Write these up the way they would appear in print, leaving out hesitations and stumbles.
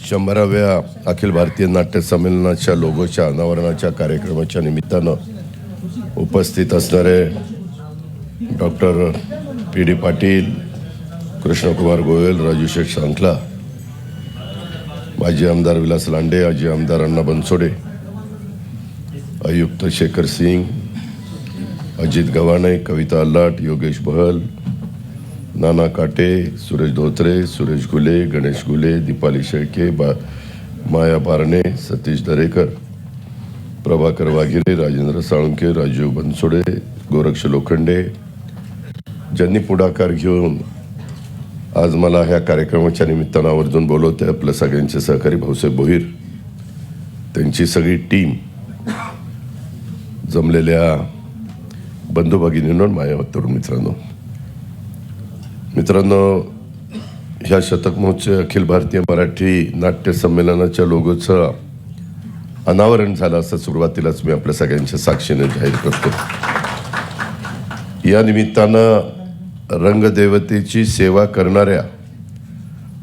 100व्या अखिल भारतीय नाट्य संमेलनाच्या लोगोच्या अनावरणाच्या कार्यक्रमाच्या निमित्तानं उपस्थित असणारे डॉक्टर पी.डी. पाटील, कृष्णकुमार गोयल, राजू शेठ सांखला, माजी आमदार विलास लांडे, माजी आमदार अण्णा बनसोडे, आयुक्त शेखर सिंग, अजित गव्हाणे, कविता अल्लाट, योगेश बहल, नाना काटे, सुरेश धोत्रे, सुरेश गुले, गणेश गुले, दीपाली शेळके, माया बारणे, सतीश दरेकर, प्रभाकर वाघिरे, राजेंद्र साळुंके, राजीव बनसोडे, गोरक्ष लोखंडे, ज्यांनी पुढाकार घेऊन आज मला ह्या कार्यक्रमाच्या निमित्तानं आवर्जून बोलवते, आपल्या सगळ्यांचे सहकारी भाऊसाहेब भोईर, त्यांची सगळी टीम, जमलेल्या बंधू भगिनींनो, माझ्या तरुण मित्रांनो, ह्या शतक महोत्सव अखिल भारतीय मराठी नाट्य संमेलनाच्या लोगोचं अनावरण झालं असं सुरुवातीलाच मी आपल्या सगळ्यांच्या साक्षीने जाहीर करतो. या निमित्तानं रंगदेवतेची सेवा करणाऱ्या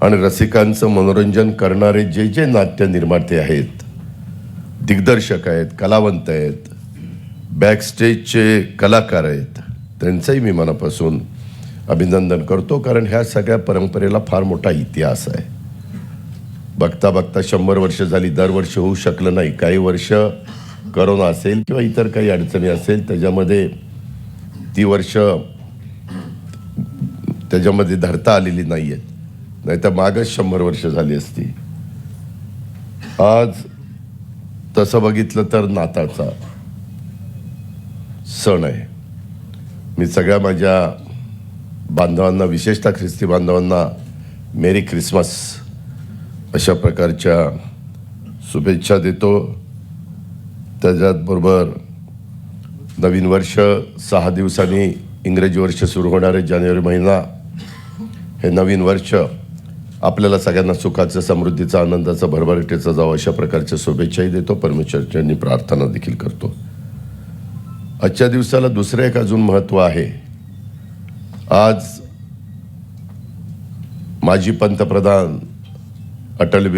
आणि रसिकांचं मनोरंजन करणारे जे जे नाट्य निर्माते आहेत, दिग्दर्शक आहेत, कलावंत आहेत, बॅकस्टेजचे कलाकार आहेत, त्यांचंही मी मनापासून अभिनंदन करतो. कारण ह्या सगळ्या परंपरेला फार मोठा इतिहास आहे. बघता बघता 100 वर्ष झाली. दरवर्षी होऊ शकलं नाही. काही वर्ष करोना असेल किंवा इतर काही अडचणी असेल, त्याच्यामध्ये ती वर्ष त्याच्यामध्ये धरता आलेली नाही आहेत, नाही तर मागच 100 वर्ष झाली असती. आज तसं बघितलं तर नाताळचा सण आहे. मी सगळ्या माझ्या बांधवांना, विशेषतः ख्रिस्ती बांधवांना मेरी ख्रिसमस अशा प्रकारच्या शुभेच्छा देतो. त्याच्याबरोबर नवीन वर्ष 6 दिवसांनी इंग्रजी वर्ष सुरू होणारे जानेवारी महिना, हे नवीन वर्ष आपल्याला सगळ्यांना सुखाचं, समृद्धीचा, आनंदाचा, भरभराटीचा जावं अशा प्रकारच्या शुभेच्छाही देतो. परमेश्वरांनी प्रार्थना देखील करतो. आजच्या दिवसाला दुसरं एक अजून महत्त्व आहे. आज माजी पंतप्रधान अटल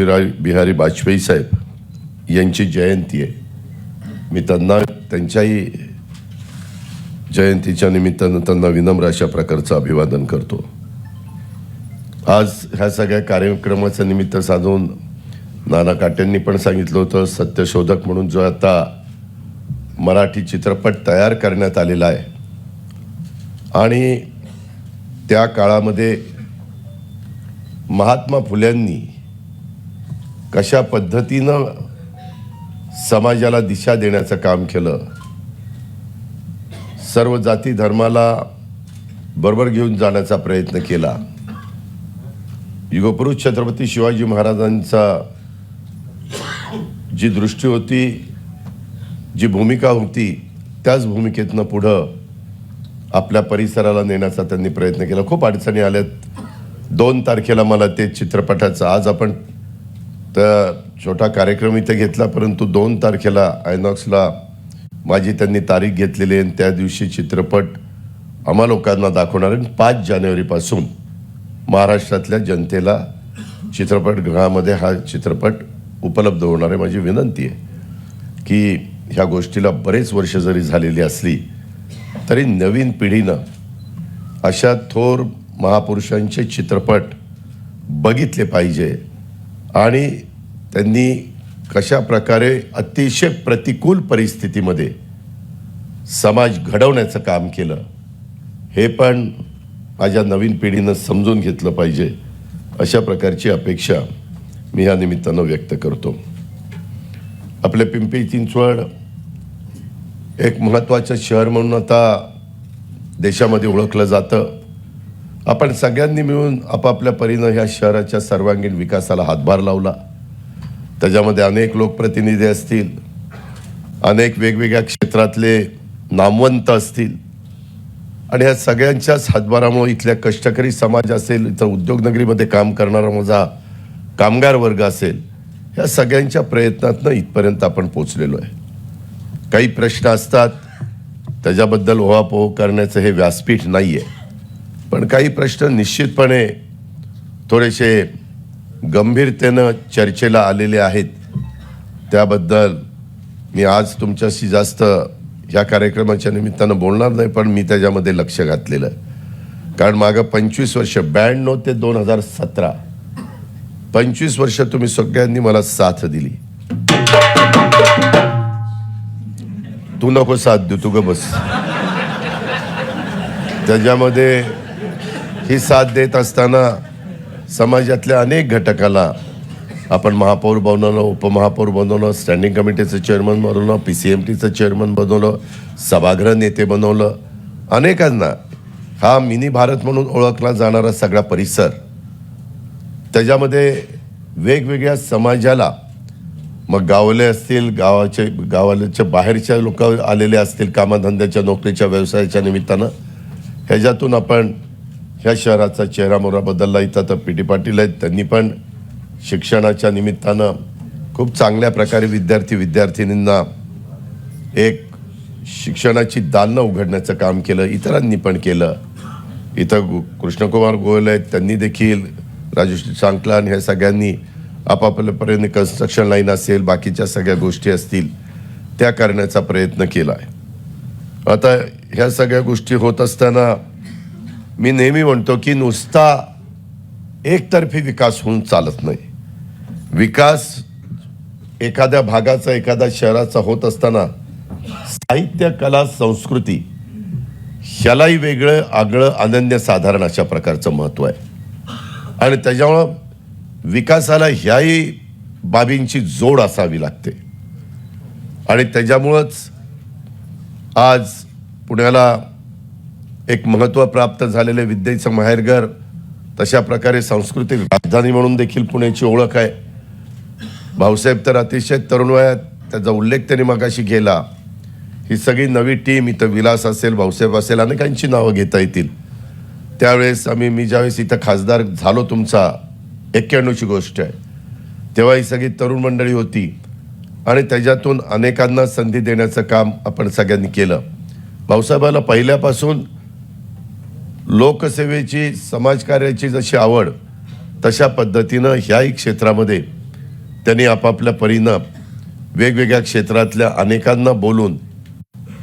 बिहारी वाजपेयी साहेब यांची जयंती आहे. मी त्यांच्याही जयंतीच्या निमित्तानं त्यांना विनम्र अशा प्रकारचं अभिवादन करतो. आज ह्या सगळ्या कार्यक्रमाचं निमित्त साधून नाना काटेंनी पण सांगितलं होतं, सत्यशोधक म्हणून जो आता मराठी चित्रपट तयार करण्यात आलेला आहे आणि त्या काळामध्ये महात्मा फुल्यांनी कशा पद्धतीनं समाजाला दिशा देण्याचं काम केलं, सर्व जाती धर्माला बरोबर घेऊन जाण्याचा प्रयत्न केला. युगपुरुष छत्रपती शिवाजी महाराजांचा जी दृष्टी होती, जी भूमिका होती, त्याच भूमिकेतनं पुढं आपल्या परिसराला नेण्याचा त्यांनी प्रयत्न केला. खूप अडचणी आल्यात. 2 तारखेला मला ते चित्रपटाचं, आज आपण तर छोटा कार्यक्रम इथे घेतला, परंतु 2 तारखेला आयनॉक्सला माझी त्यांनी तारीख घेतलेली आहे. त्या दिवशी चित्रपट आम्हा लोकांना दाखवणार आहे. 5 जानेवारीपासून महाराष्ट्रातल्या जनतेला चित्रपटगृहामध्ये हा चित्रपट उपलब्ध होणार आहे. माझी विनंती आहे की ह्या गोष्टीला बरेच वर्ष जरी झालेली असली तरी नवीन पिढीनं अशा थोर महापुरुषांचे चित्रपट बघितले पाहिजे आणि त्यांनी कशा प्रकारे अतिशय प्रतिकूल परिस्थितीमध्ये समाज घडवण्याचं काम केलं, हे पण माझ्या नवीन पिढीनं समजून घेतलं पाहिजे. अशा प्रकारची अपेक्षा मी ह्या निमित्तानं व्यक्त करतो. आपले पिंपरी चिंचवड एक महत्त्वाचं शहर म्हणून आता देशामध्ये ओळखलं जातं. आपण सगळ्यांनी मिळून आपापल्या परीनं ह्या शहराच्या सर्वांगीण विकासाला हातभार लावला. त्याच्यामध्ये अनेक लोकप्रतिनिधी असतील, अनेक वेगवेगळ्या क्षेत्रातले नामवंत असतील आणि ह्या सगळ्यांच्याच हातभारामुळे इथल्या कष्टकरी समाज असेल, इथं उद्योगनगरीमध्ये काम करणारा माझा कामगार वर्ग असेल, ह्या सगळ्यांच्या प्रयत्नातनं इथपर्यंत आपण पोचलेलो आहे. काही प्रश्न असतात, त्याच्याबद्दल ओहापोह करण्याचं हे व्यासपीठ नाही आहे, पण काही प्रश्न निश्चितपणे थोडेसे गंभीरतेनं चर्चेला आलेले आहेत त्याबद्दल मी आज तुमच्याशी जास्त ह्या कार्यक्रमाच्या निमित्तानं बोलणार नाही, पण मी त्याच्यामध्ये लक्ष घातलेलं आहे. कारण मागं 25 वर्ष 92 ते 2017 25 वर्ष तुम्ही सगळ्यांनी मला साथ दिली. तू नको साथ देऊ, तू ग बस. त्याच्यामध्ये ही साथ देत असताना समाजातल्या अनेक घटकाला आपण महापौर बनवलं, उपमहापौर बनवलं, स्टँडिंग कमिटीचं चेअरमन बनवलं, PCMTचं चेअरमन बनवलं, सभागृह नेते बनवलं. अनेकांना हा मिनी भारत म्हणून ओळखला जाणारा सगळा परिसर, त्याच्यामध्ये वेगवेगळ्या समाजाला, मग गावले असतील, गावाच्या बाहेरच्या लोक आलेले असतील कामाधंद्याच्या, नोकरीच्या, व्यवसायाच्या निमित्तानं, ह्याच्यातून आपण ह्या शहराचा चेहरामोहरा बदलला. इथं तर PD पाटील आहेत, त्यांनी पण शिक्षणाच्या निमित्तानं खूप चांगल्या प्रकारे विद्यार्थिनींना एक शिक्षणाची दालनं उघडण्याचं काम केलं. इतरांनी पण केलं. इथं कृष्णकुमार गोयल आहेत, त्यांनी देखील, राजश्री चांकला आणि ह्या सगळ्यांनी आपापल्यापर्यंत कन्स्ट्रक्शन लाईन असेल, बाकीच्या सगळ्या गोष्टी असतील, त्या करण्याचा प्रयत्न केला आहे. आता ह्या सगळ्या गोष्टी होत असताना मी नेहमी म्हणतो की नुसता एकतर्फी विकास होऊन चालत नाही. विकास एखाद्या भागाचा, एखाद्या शहराचा होत असताना साहित्य, कला, संस्कृती ह्यालाही वेगळं, आगळं, अनन्यसाधारण अशा प्रकारचं महत्त्व आहे. आणि त्याच्यामुळं विकासाला ह्याही बाबींची जोड असावी लागते. आणि त्याच्यामुळंच आज पुण्याला एक महत्त्व प्राप्त झालेले विद्येचं माहेरघर, तशा प्रकारे सांस्कृतिक राजधानी म्हणून देखील पुण्याची ओळख आहे. भाऊसाहेब तर अतिशय तरुण वयात, त्याचा उल्लेख त्यांनी मगाशी केला. ही सगळी नवी टीम इथं, विलास असेल, भाऊसाहेब असेल, अनेकांची नावं घेता येतील. त्यावेळेस मी ज्यावेळेस इथं खासदार झालो, तुमचा 91ची गोष्ट आहे, तेव्हा ही सगळी तरुण मंडळी होती आणि त्याच्यातून अनेकांना संधी देण्याचं काम आपण सगळ्यांनी केलं. भाऊसाहेबाला पहिल्यापासून लोकसेवेची, समाजकार्याची जशी आवड, तशा पद्धतीनं ह्याही क्षेत्रामध्ये त्यांनी आपापल्या परीनं वेगवेगळ्या क्षेत्रातल्या अनेकांना बोलून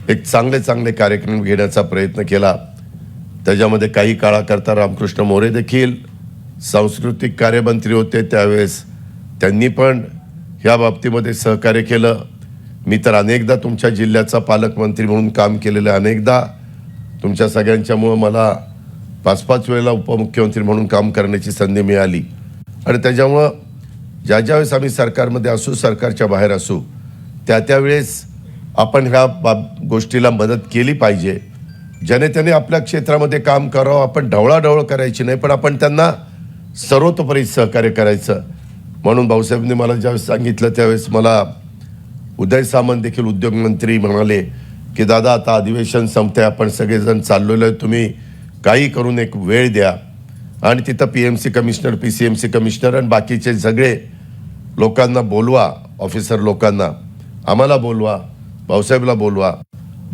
एक चांगले कार्यक्रम घेण्याचा प्रयत्न केला. त्याच्यामध्ये काही काळाकरता रामकृष्ण मोरे देखील सांस्कृतिक कार्यमंत्री होते त्यावेळेस, त्यांनी पण ह्या बाबतीमध्ये सहकार्य केलं. मी तर अनेकदा तुमच्या जिल्ह्याचा पालकमंत्री म्हणून काम केलेलं आहे. अनेकदा तुमच्या सगळ्यांच्यामुळं मला 5-5 वेळेला उपमुख्यमंत्री म्हणून काम करण्याची संधी मिळाली. आणि त्याच्यामुळं ज्यावेळेस आम्ही सरकारमध्ये असू, सरकारच्या बाहेर असू, त्यावेळेस आपण ह्या गोष्टीला मदत केली पाहिजे. ज्याने त्याने आपल्या क्षेत्रामध्ये काम करावं. आपण ढवळाढवळ करायची नाही, पण आपण त्यांना सर्वतोपरी सहकार्य करायचं. म्हणून भाऊसाहेबांनी मला ज्यावेळेस सांगितलं, त्यावेळेस मला उदय सामंत देखील उद्योगमंत्री म्हणाले की दादा, आता अधिवेशन संपते, आपण सगळेजण चाललेलो आहे, तुम्ही काही करून एक वेळ द्या आणि तिथं PMC कमिशनर, PCMC कमिशनर आणि बाकीचे सगळे लोकांना बोलवा, ऑफिसर लोकांना, आम्हाला बोलवा, भाऊसाहेबला बोलवा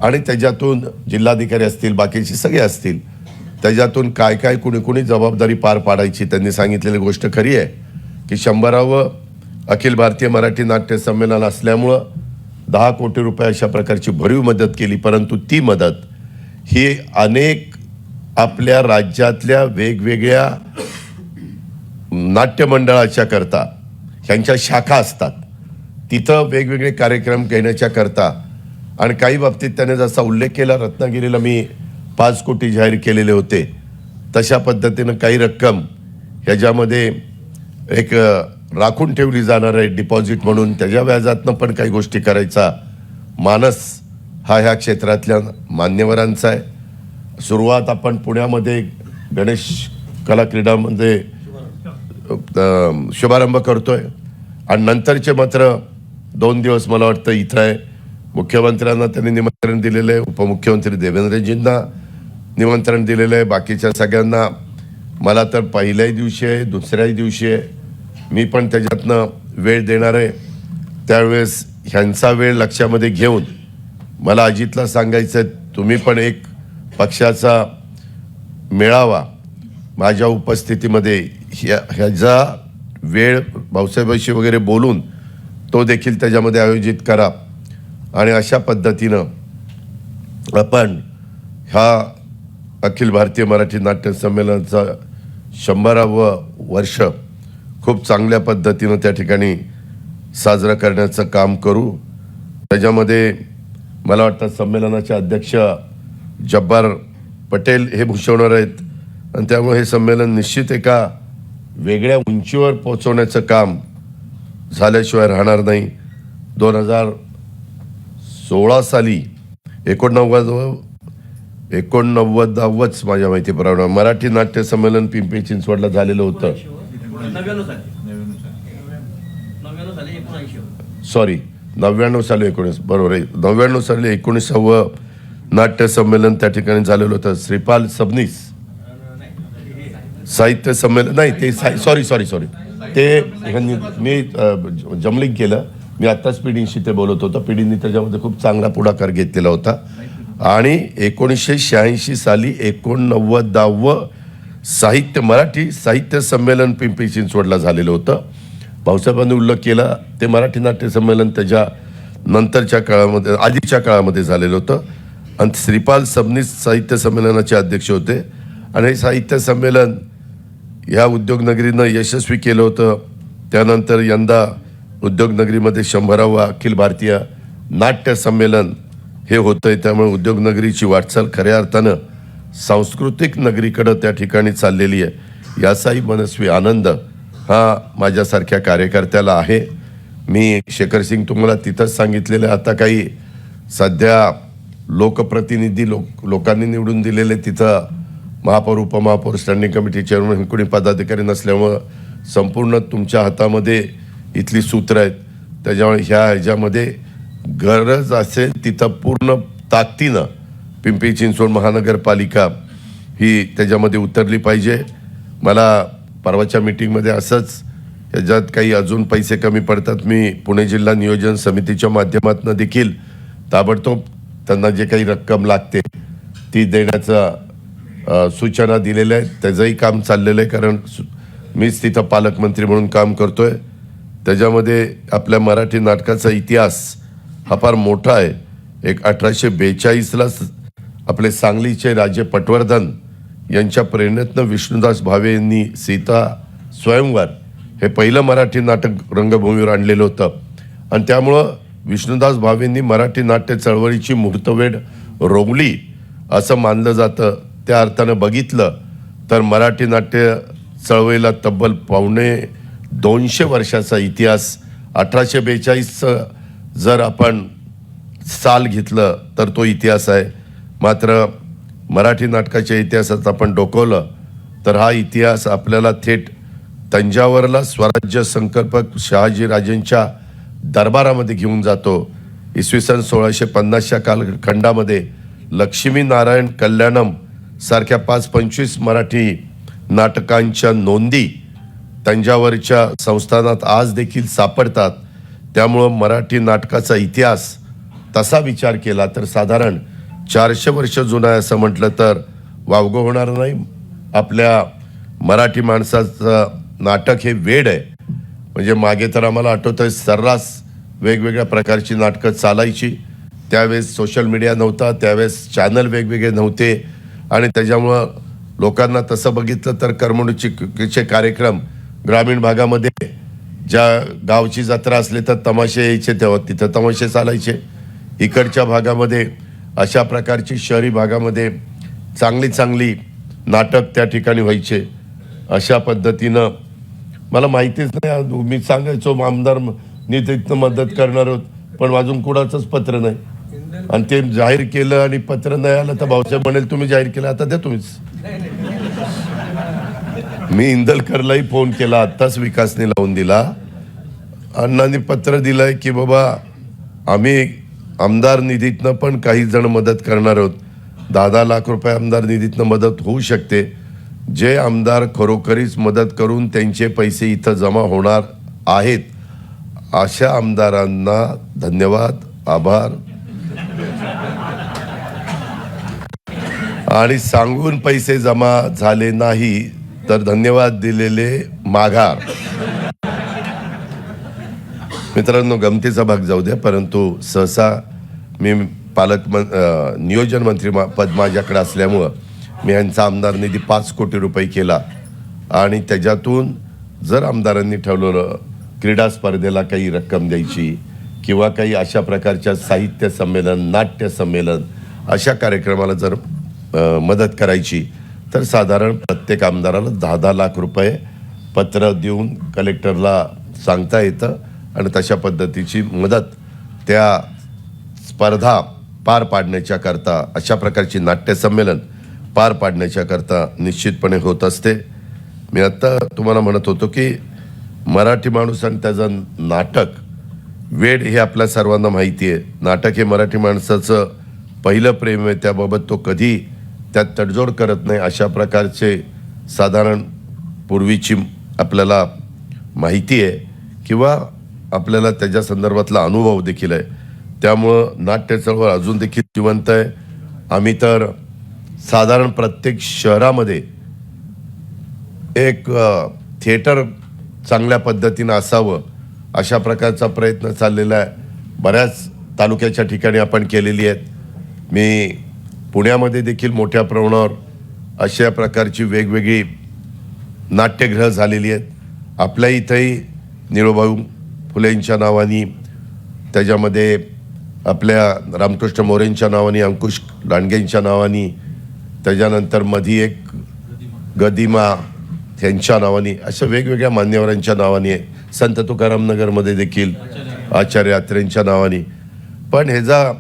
आणि त्याच्यातून जिल्हाधिकारी असतील, बाकीचे सगळे असतील, त्याच्यातून काय कुणी जबाबदारी पार पाडायची. त्यांनी सांगितलेली गोष्ट खरी आहे की 100वे अखिल भारतीय मराठी नाट्य संमेलन असल्यामुळं 10 कोटी रुपये अशा प्रकारची भरीव मदत केली. परंतु ती मदत ही अनेक आपल्या राज्यातल्या वेगवेगळ्या नाट्यमंडळाच्या करता, ह्यांच्या शाखा असतात, तिथं वेगवेगळे कार्यक्रम घेण्याच्या करता. आणि काही बाबतीत त्याने जसा उल्लेख केला, रत्नागिरीला मी 5 कोटी जाहीर केलेले होते, तशा पद्धतीनं काही रक्कम ह्याच्यामध्ये एक राखून ठेवली जाणार आहे डिपॉझिट म्हणून. त्याच्या व्याजातनं पण काही गोष्टी करायचा मानस हा ह्या क्षेत्रातल्या मान्यवरांचा आहे. सुरुवात आपण पुण्यामध्ये गणेश कला क्रीडामध्ये शुभारंभ करतोय आणि नंतरचे मात्र 2 दिवस मला वाटतं इथं आहे. मुख्यमंत्र्यांना त्यांनी निमंत्रण दिलेलं आहे, उपमुख्यमंत्री देवेंद्रजींना निमंत्रण दिलेलं आहे, बाकीच्या सगळ्यांना. मला तर पहिल्याही दिवशी आहे, दुसऱ्याही दिवशी आहे, मी पण त्याच्यातनं वेळ देणार आहे. त्यावेळेस ह्यांचा वेळ लक्षामध्ये घेऊन मला अजितला सांगायचं, तुम्ही पण एक पक्षाचा मेळावा माझ्या उपस्थितीमध्ये ह्याचा वेळ भाऊसाहेबांशी वगैरे बोलून तो देखील त्याच्यामध्ये आयोजित करा आणि अशा पद्धतीनं आपण ह्या अखिल भारतीय मराठी नाट्य संमेलनाचा 100वा वर्ष खूप चांगल्या पद्धतीनं त्या ठिकाणी साजरा करण्याचं काम करू. त्याच्यामध्ये मला वाटतं संमेलनाचे अध्यक्ष जब्बार पटेल हे भूषवणार आहेत आणि त्यामुळे हे संमेलन निश्चित एका वेगळ्या उंचीवर पोहोचवण्याचं काम झाल्याशिवाय राहणार नाही. 2016 साली 89वंच माझ्या माहितीप्रमाणे मराठी नाट्य संमेलन पिंपरी चिंचवडला झालेलं होतं. सॉरी 99 साली 19 बरोबर आहे. 99 साली 19वे नाट्य संमेलन त्या ठिकाणी झालेलं होतं. श्रीपाल सबनीस साहित्य संमेलन नाही ते सॉरी ते मी जमलिंग केलं. मी आत्ताच पिढींशी ते बोलत होतो. पिढींनी त्याच्यामध्ये खूप चांगला पुढाकार घेतलेला होता आणि 1986 साली 89वं मराठी साहित्य संमेलन पिंपरी चिंचवडला झालेलं होतं. भाऊसाहेबांनी उल्लेख केला ते मराठी नाट्य संमेलन त्याच्या नंतरच्या काळामध्ये आधीच्या काळामध्ये झालेलं होतं आणि श्रीपाल सबनीस साहित्य संमेलनाचे अध्यक्ष होते आणि हे साहित्य संमेलन ह्या उद्योगनगरीनं यशस्वी केलं होतं. त्यानंतर यंदा उद्योगनगरीमध्ये 100वा अखिल भारतीय नाट्य संमेलन हे होतंय. त्यामुळे उद्योगनगरीची वाटचाल खऱ्या अर्थानं सांस्कृतिक नगरीकडं त्या ठिकाणी चाललेली आहे. याचाही मनस्वी आनंद हा माझ्यासारख्या कार्यकर्त्याला आहे. मी शेखर सिंग तुम्हाला तिथंच सांगितलेलं आहे. आता काही सध्या लोकप्रतिनिधी लोकांनी निवडून दिलेले तिथं महापौर उपमहापौर स्टँडिंग कमिटी चेअरमन कोणी पदाधिकारी नसल्यामुळं संपूर्ण तुमच्या हातामध्ये इथली सूत्र आहेत. त्याच्यामुळे ह्याच्यामध्ये गरज असेल तिथं पूर्ण ताकदीनं पिंपरी चिंचवड महानगरपालिका ही त्याच्यामध्ये उतरली पाहिजे. मला परवाच्या मीटिंगमध्ये असंच ह्याच्यात काही अजून पैसे कमी पडतात मी पुणे जिल्हा नियोजन समितीच्या माध्यमातून देखील ताबडतोब त्यांना जे काही रक्कम लागते ती देण्याचा सूचना दिलेल्या आहेत. त्याचंही काम चाललेलं आहे कारण मीच तिथं पालकमंत्री म्हणून काम करतोय. त्याच्यामध्ये आपल्या मराठी नाटकाचा इतिहास हा फार मोठा आहे. 1842ला आपले सांगलीचे राजे पटवर्धन यांच्या प्रेरणेतनं विष्णुदास भावे यांनी सीता स्वयंवर हे पहिलं मराठी नाटक रंगभूमीवर आणलेलं होतं आणि त्यामुळं विष्णुदास भावेंनी मराठी नाट्य चळवळीची मुहूर्तमेढ रोवली असं मानलं जातं. त्या अर्थानं बघितलं तर मराठी नाट्य चळवळीला तब्बल 250 वर्षाचा इतिहास. 1842 जर आपण साल घेतलं तर तो इतिहास आहे. मात्र मराठी नाटकाच्या इतिहासात आपण डोकवलं तर हा इतिहास आपल्याला थेट तंजावरला स्वराज्य संकल्पक शहाजीराजेंच्या दरबारामध्ये घेऊन जातो. इसवी सन 1650च्या कालखंडामध्ये लक्ष्मी नारायण कल्याणम सारख्या 5-25 मराठी नाटकांच्या नोंदी तंजावरच्या संस्थानात आज देखील सापडतात. त्यामुळं मराठी नाटकाचा इतिहास तसा विचार केला तर साधारण 400 वर्ष जुना आहे असं म्हटलं तर वावगं होणार नाही. आपल्या मराठी माणसाचं नाटक हे वेड आहे. म्हणजे मागे तर आम्हाला आठवतंय सर्रास वेगवेगळ्या प्रकारची नाटकं चालायची. त्यावेळेस सोशल मीडिया नव्हता, त्यावेळेस चॅनल वेगवेगळे नव्हते आणि त्याच्यामुळं लोकांना तसं बघितलं तर करमणुकीचे कार्यक्रम ग्रामीण भागामध्ये ज्या गावची जत्रा असली तर तमाशे यायचे तेव्हा तिथं तमाशे चालायचे. इकडच्या भागामध्ये अशा प्रकारची शहरी भागामध्ये चांगली नाटक त्या ठिकाणी व्हायचे. अशा पद्धतीनं मला माहितीच नाही. मी सांगायचो आमदार निधीतनं मदत करणार आहोत पण अजून कुणाचंच पत्र नाही आणि ते जाहीर केलं आणि पत्र नाही आलं तर भाऊसाहेब म्हणेल तुम्ही जाहीर केलं आता द्या तुम्हीच. मी इंदलकरलाही फोन केला आत्ताच विकासने लावून दिला. अण्णांनी पत्र दिलंय की बाबा आम्ही आमदार निधीतनं पण काही जण मदत करणार आहोत. 10 लाख रुपये आमदार निधीतनं मदत होऊ शकते. जे आमदार खरोखरीच मदत करून त्यांचे पैसे इथं जमा होणार आहेत अशा आमदारांना धन्यवाद, आभार आणि सांगून पैसे जमा झाले नाही तर धन्यवाद दिलेले माघार. मित्रांनो, गमतीचा भाग जाऊ द्या, परंतु सहसा मी नियोजन मंत्री पद माझ्याकडे असल्यामुळं मी यांचा आमदार निधी 5 कोटी रुपये केला आणि त्याच्यातून जर आमदारांनी ठरवलं क्रीडा स्पर्धेला काही रक्कम द्यायची किंवा काही अशा प्रकारच्या साहित्य संमेलन, नाट्य संमेलन अशा कार्यक्रमाला जर मदत करायची तर साधारण प्रत्येक आमदाराला 10-10 लाख रुपये पत्र देऊन कलेक्टरला सांगता येतं आणि तशा पद्धतीची मदत त्या स्पर्धा पार पाडण्याच्या करता, अशा प्रकारची नाट्य संमेलन पार पाडण्याच्या करता निश्चितपणे होत असते. मी आत्ता तुम्हाला म्हणत होतो की मराठी माणूस आणि त्याचं नाटक वेड हे आपल्या सर्वांना माहिती आहे. नाटक हे मराठी माणसाचं पहिलं प्रेम आहे, त्याबाबत तो कधी त्यात तडजोड करत नाही. अशा प्रकारचे साधारण पूर्वीची आपल्याला माहिती आहे किंवा आपल्याला त्याच्या संदर्भातला अनुभव देखील आहे. त्यामुळं नाट्य चळवळ अजून देखील जिवंत आहे. आम्ही तर साधारण प्रत्येक शहरामध्ये एक थिएटर चांगल्या पद्धतीनं असावं अशा प्रकारचा प्रयत्न चाललेला आहे. बऱ्याच तालुक्याच्या ठिकाणी आपण केलेली आहेत. मी पुण्यामध्ये देखील मोठ्या प्रमाणावर अशा प्रकारची वेगवेगळी नाट्यगृह झालेली आहेत. आपल्या इथंही निळोभाऊ फुलेंच्या नावानी, त्याच्यामध्ये आपल्या रामकृष्ण मोरेंच्या नावानी, अंकुश लांडगेंच्या नावानी, त्याच्यानंतर मधी एक गदिमा यांच्या नावानी, अशा वेगवेगळ्या मान्यवरांच्या नावानी आहे. संत तुकाराम नगरमध्ये देखील आचार्य यात्रेंच्या नावानी. पण ह्याचा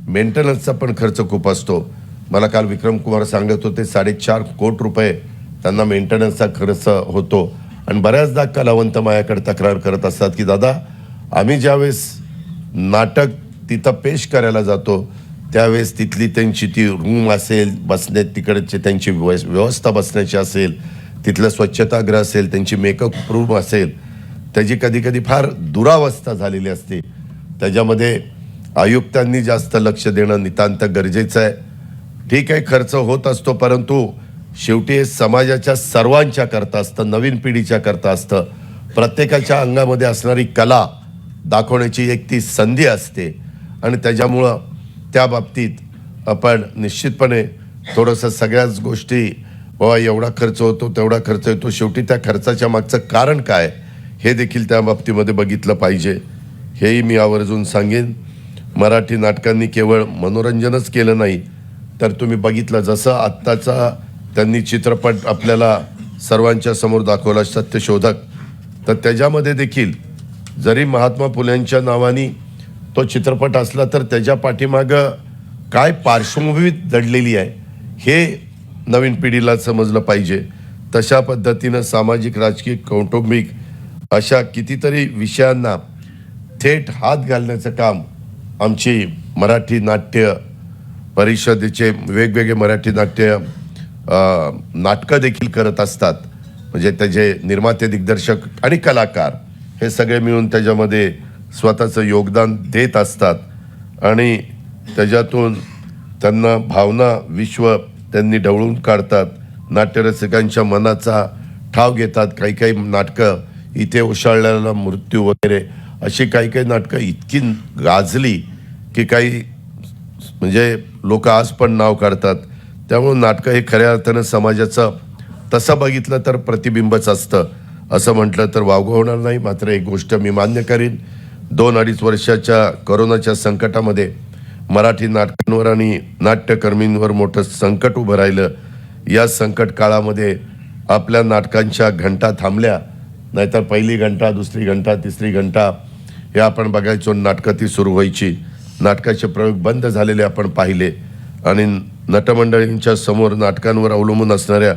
मेंटेनन्सचा पण खर्च खूप असतो. मला काल विक्रम कुमार सांगत होते 4.5 कोटी रुपये त्यांना मेंटेनन्सचा खर्च होतो. आणि बऱ्याचदा कलावंत माझ्याकडे तक्रार करत असतात की दादा, आम्ही ज्यावेळेस नाटक तिथं पेश करायला जातो त्यावेळेस तिथली त्यांची ती रूम असेल, बसणे तिकडचे त्यांची व्यवस्था बसण्याची असेल, तिथलं स्वच्छतागृह असेल, त्यांची मेकअप रूम असेल, त्याची कधी कधी फार दुरावस्था झालेली असते. त्याच्यामध्ये आयुक्तांनी जास्त लक्ष देणं नितांत गरजेचं आहे. ठीक आहे, खर्च होत असतो, परंतु शेवटी हे समाजाच्या सर्वांच्या करता असतं, नवीन पिढीच्या करता असतं. प्रत्येकाच्या अंगामध्ये असणारी कला दाखवण्याची एक ती संधी असते आणि त्याच्यामुळं त्या बाबतीत आपण निश्चितपणे थोडंसं सगळ्याच गोष्टी बाबा एवढा खर्च होतो, तेवढा खर्च येतो, शेवटी त्या खर्चाच्या मागचं कारण काय हे देखील त्या बाबतीमध्ये बघितलं पाहिजे. हेही मी आवर्जून सांगेन. मराठी नाटकांनी केवळ मनोरंजनच केलं नाही तर तुम्ही बघितलं जसं आत्ताचा त्यांनी चित्रपट आपल्याला सर्वांच्या समोर दाखवला सत्यशोधक, तर त्याच्यामध्ये देखील जरी महात्मा फुल्यांच्या नावानी तो चित्रपट असला तर त्याच्या पाठीमागं काय पार्श्वभूमी दडलेली आहे हे नवीन पिढीला समजलं पाहिजे. तशा पद्धतीनं सामाजिक, राजकीय, कौटुंबिक अशा कितीतरी विषयांना थेट हात घालण्याचं काम आमची मराठी नाट्य परिषदेचे वेगवेगळे मराठी नाट्य नाटकं देखील करत असतात. म्हणजे त्याचे निर्माते, दिग्दर्शक आणि कलाकार हे सगळे मिळून त्याच्यामध्ये स्वतःचं योगदान देत असतात आणि त्याच्यातून त्यांना भावना, विश्व त्यांनी ढवळून काढतात. नाट्यरसिकांच्या मनाचा ठाव घेतात. काही काही नाटकं इथे उशाळलेला मृत्यू वगैरे अशी काही काही नाटकं इतकी गाजली की काही म्हणजे लोक आज पण नाव काढतात. त्यामुळे नाटकं हे खऱ्या अर्थानं समाजाचं तसं बघितलं तर प्रतिबिंबच असतं असं म्हटलं तर वावगं होणार नाही. मात्र एक गोष्ट मी मान्य करीन, 2-2.5 वर्षाच्या कोरोनाच्या संकटामध्ये मराठी नाटकांवर आणि नाट्यकर्मींवर मोठं संकट उभं राहिलं. या संकट काळामध्ये आपल्या नाटकांच्या घंटा थांबल्या, नाहीतर पहिली घंटा, दुसरी घंटा, तिसरी घंटा हे आपण बघायचो, नाटकं ती सुरू व्हायची. नाटकाचे प्रयोग बंद झालेले आपण पाहिले आणि नटमंडळींच्या समोर नाटकांवर अवलंबून असणाऱ्या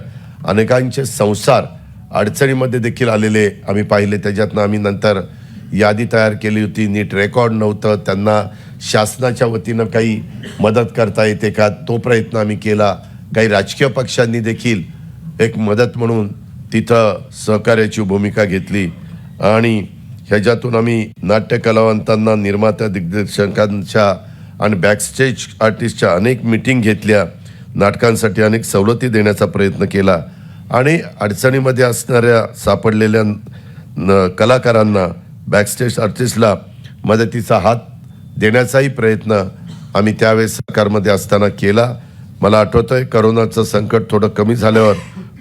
अनेकांचे संसार अडचणीमध्ये देखील आलेले आम्ही पाहिले. त्याच्यातनं आम्ही नंतर यादी तयार केली होती. नीट रेकॉर्ड नव्हतं, त्यांना शासनाच्या वतीनं काही मदत करता येते का तो प्रयत्न आम्ही केला. काही राजकीय पक्षांनी देखील एक मदत म्हणून तिथं सहकार्याची भूमिका घेतली आणि ह्याच्यातून आम्ही नाट्य कलावंतांना, निर्मात्या, दिग्दर्शकांच्या आणि बॅकस्टेज आर्टिस्टच्या अनेक मीटिंग घेतल्या. नाटकांसाठी अनेक सवलती देण्याचा प्रयत्न केला आणि अडचणीमध्ये असणाऱ्या सापडलेल्या कलाकारांना बॅकस्टेज आर्टिस्टला मदतीचा हात देण्याचाही प्रयत्न आम्ही त्यावेळेस सरकारमध्ये असताना केला. मला आठवतंय करोनाचं संकट थोडं कमी झाल्यावर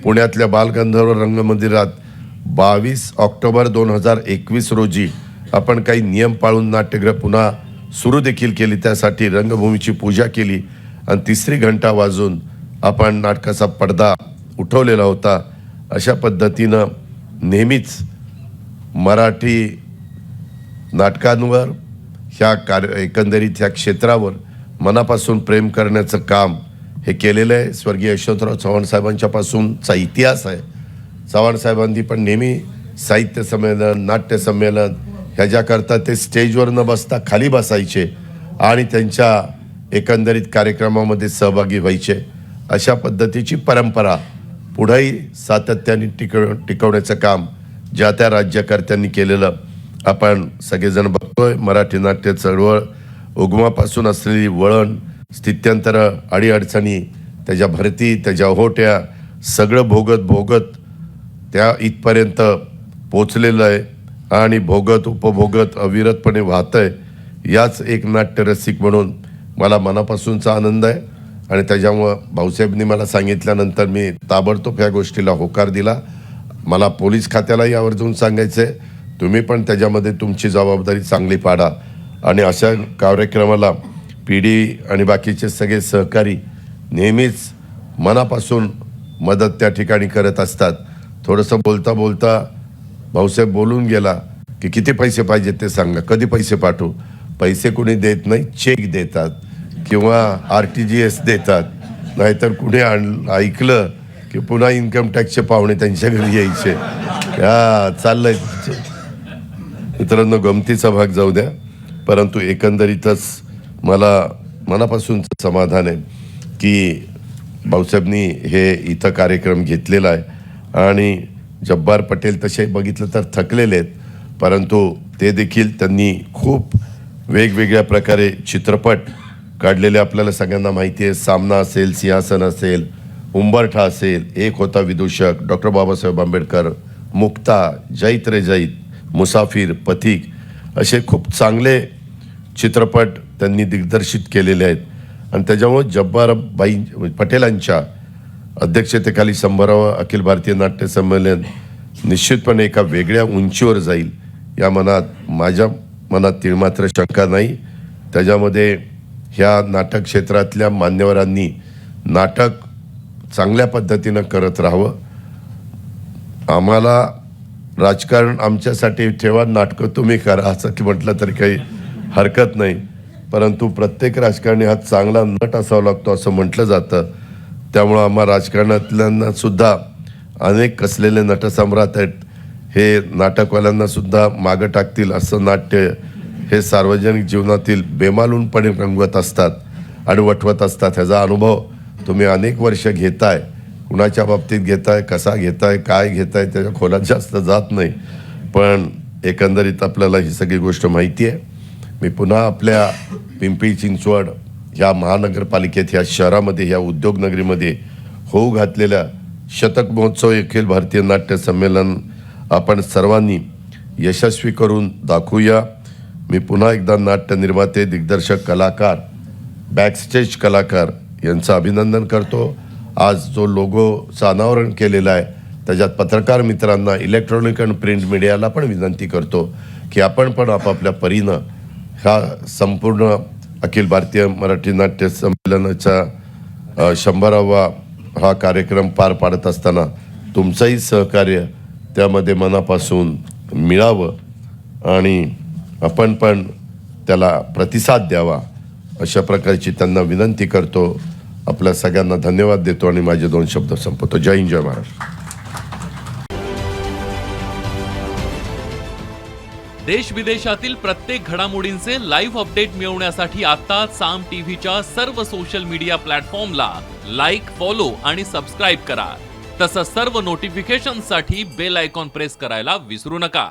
पुण्यातल्या बालगंधर्व रंगमंदिरात 22 ऑक्टोबर 2021 रोजी आपण काही नियम पाळून नाट्यगृह पुन्हा सुरू देखील केली. त्यासाठी रंगभूमीची पूजा केली आणि 3री घंटा वाजून आपण नाटकाचा पडदा उठवलेला होता. अशा पद्धतीनं नेहमीच मराठी नाटकांवर एकंदरीत ह्या क्षेत्रावर मनापासून प्रेम करण्याचं काम हे केलेलं आहे. स्वर्गीय यशवंतराव चव्हाण साहेबांच्या पासूनचा इतिहास आहे. चव्हाण साहेबांनी पण नेहमी साहित्य संमेलन, नाट्य संमेलन ह्याच्याकरता ते स्टेजवर न बसता खाली बसायचे आणि त्यांच्या एकंदरीत कार्यक्रमामध्ये सहभागी व्हायचे. अशा पद्धतीची परंपरा पुढेही सातत्याने टिकवण्याचं काम ज्या त्या राज्यकर्त्यांनी केलेलं आपण सगळेजण बघतोय. मराठी नाट्य चळवळ उगमापासून असलेली वळण, स्थित्यंतरं, अडीअडचणी, त्याच्या भरती, त्याच्या ओहोट्या सगळं भोगत त्या इथपर्यंत पोचलेलं आहे आणि भोगत उपभोगत अविरतपणे वाहतंय. याच एक नाट्यरसिक म्हणून मला मनापासूनचा आनंद आहे आणि त्याच्यामुळं भाऊसाहेबनी मला सांगितल्यानंतर मी ताबडतोब ह्या गोष्टीला होकार दिला. मला पोलीस खात्यालाही आवर्जून सांगायचं आहे, तुम्ही पण त्याच्यामध्ये तुमची जबाबदारी चांगली पाडा आणि अशा कार्यक्रमाला PD आणि बाकीचे सगळे सहकारी नेहमीच मनापासून मदत त्या ठिकाणी करत असतात. थोडंसं बोलता भाऊसाहेब बोलून गेला की किती पैसे पाहिजे ते सांगा, कधी पैसे पाठवू. पैसे कुणी देत नाही, चेक देतात किंवा RTGS देतात. नाहीतर कुणी ऐकलं की पुन्हा इन्कम टॅक्सचे पाहुणे त्यांच्या घरी यायचे. चाललंय मित्रांनो, गमतीचा भाग जाऊ द्या, परंतु एकंदरीतच मला मनापासून समाधान आहे की भाऊसाहेबनी हे इथं कार्यक्रम घेतलेला आहे आणि जब्बार पटेल तसे बघितलं तर थकलेले आहेत, परंतु ते देखील त्यांनी खूप वेगवेगळ्या प्रकारे चित्रपट काढलेले आपल्याला सगळ्यांना माहिती आहे. सामना असेल, सिंहासन असेल, उंबरठा असेल, एक होता विदूषक, डॉक्टर बाबासाहेब आंबेडकर, मुक्ता, जैत रे जैत, मुसाफिर, पथिक असे खूप चांगले चित्रपट त्यांनी दिग्दर्शित केलेले आहेत. आणि त्याच्यामुळे जब्बारबाई पटेलांच्या अध्यक्षतेखाली 100वा अखिल भारतीय नाट्य संमेलन निश्चितपणे एका वेगळ्या उंचीवर जाईल या माझ्या मनात तिळमात्र शंका नाही. त्याच्यामध्ये ह्या नाटक क्षेत्रातल्या मान्यवरांनी नाटक चांगल्या पद्धतीनं करत राहावं. आम्हाला राजकारण आमच्यासाठी ठेवा, नाटकं तुम्ही करा असं की म्हटलं तरी काही हरकत नाही, परंतु प्रत्येक राजकारणी हा चांगला नट असावा लागतो असं म्हटलं जातं. त्यामुळं आम्हा राजकारणातल्यांना सुद्धा अनेक कसलेले नटसम्राट आहेत, हे नाटकवाल्यांना सुद्धा मागं टाकतील असं नाट्य हे सार्वजनिक जीवनातील बेमालूनपणे रंगवत असतात आणि वठवत असतात. ह्याचा अनुभव तुम्ही अनेक वर्ष घेताय. कुणाच्या बाबतीत घेताय, कसा घेताय, काय घेताय त्याच्या खोलात जास्त जात नाही, पण एकंदरीत आपल्याला ही सगळी गोष्ट माहिती आहे. मी पुन्हा आपल्या पिंपरी चिंचवड ह्या महानगरपालिकेत, ह्या शहरामध्ये, ह्या उद्योगनगरीमध्ये होऊ घातलेल्या शतक महोत्सव अखिल भारतीय नाट्य संमेलन आपण सर्वांनी यशस्वी करून दाखवूया. मी पुन्हा एकदा नाट्य निर्माते, दिग्दर्शक, कलाकार, बॅकस्टेज कलाकार यांचं अभिनंदन करतो. आज जो लोगोचं अनावरण केलेलं आहे त्याच्यात पत्रकार मित्रांना, इलेक्ट्रॉनिक आणि प्रिंट मीडियाला पण विनंती करतो की आपण पण आपापल्या परीनं हा संपूर्ण अखिल भारतीय मराठी नाट्य संमेलनाचा 100वा हा कार्यक्रम पार पाडत असताना तुमचंही सहकार्य त्यामध्ये मनापासून मिळावं आणि आपण पण त्याला प्रतिसाद द्यावा अशा प्रकारची त्यांना विनंती करतो. आपल्या सगळ्यांना धन्यवाद देतो आणि माझे 2 शब्द संपवतो. जय हिंद, जय महाराष्ट्र. देश विदेशातील प्रत्येक घडामोडींचे लाईव्ह अपडेट मिळवण्यासाठी आता साम टीव्हीच्या सर्व सोशल मीडिया प्लॅटफॉर्मला लाईक, फॉलो आणि सबस्क्राईब करा. तसंच सर्व नोटिफिकेशनसाठी बेल आयकॉन प्रेस करायला विसरू नका.